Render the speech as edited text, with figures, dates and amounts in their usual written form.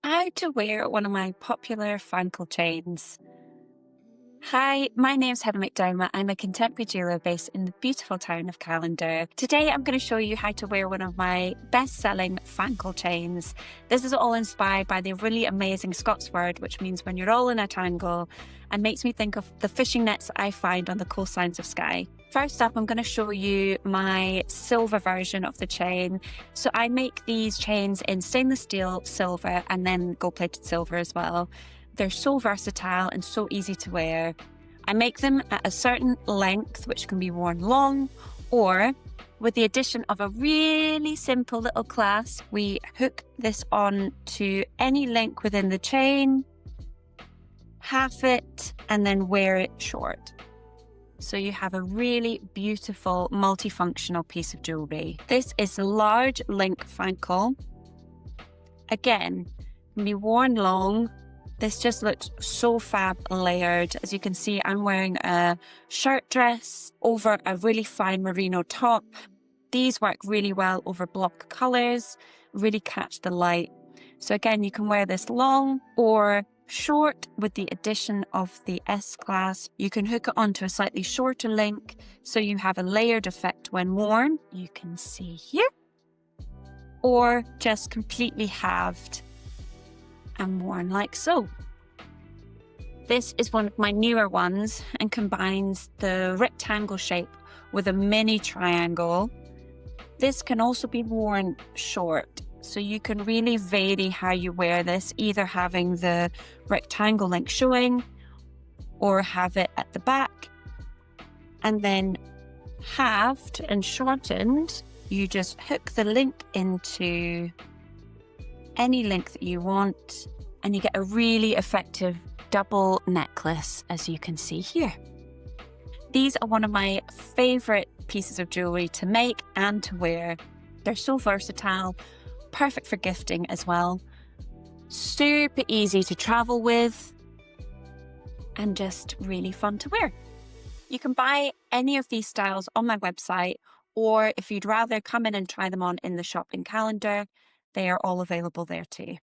How to wear one of my popular Fankle chains. Hi, my name's Heather McDermott. I'm a contemporary jeweller based in the beautiful town of Callander. Today I'm going to show you how to wear one of my best-selling Fankle chains. This is all inspired by the really amazing Scots word, which means when you're all in a tangle, and makes me think of the fishing nets I find on the coastlines of Skye. First up, I'm going to show you my silver version of the chain. So I make these chains in stainless steel, silver, and then gold-plated silver as well. They're so versatile and so easy to wear. I make them at a certain length, which can be worn long, or with the addition of a really simple little clasp, we hook this on to any link within the chain, half it, and then wear it short. So you have a really beautiful multifunctional piece of jewellery. This is large link fankle. Again, can be worn long. This just looks so fab layered. As you can see, I'm wearing a shirt dress over a really fine merino top. These work really well over block colours, really catch the light. So again, you can wear this long or short with the addition of the S-clasp. You can hook it onto a slightly shorter link so you have a layered effect when worn. You can see here. Or just completely halved and worn like so. This is one of my newer ones and combines the rectangle shape with a mini triangle. This can also be worn short, so you can really vary how you wear this, either having the rectangle link showing or have it at the back. And then halved and shortened, you just hook the link into any length that you want, and you get a really effective double necklace, as you can see here. These are one of my favorite pieces of jewelry to make and to wear. They're so versatile, perfect for gifting as well, super easy to travel with, and just really fun to wear. You can buy any of these styles on my website, or if you'd rather come in and try them on in the shop in Callander, they are all available there too.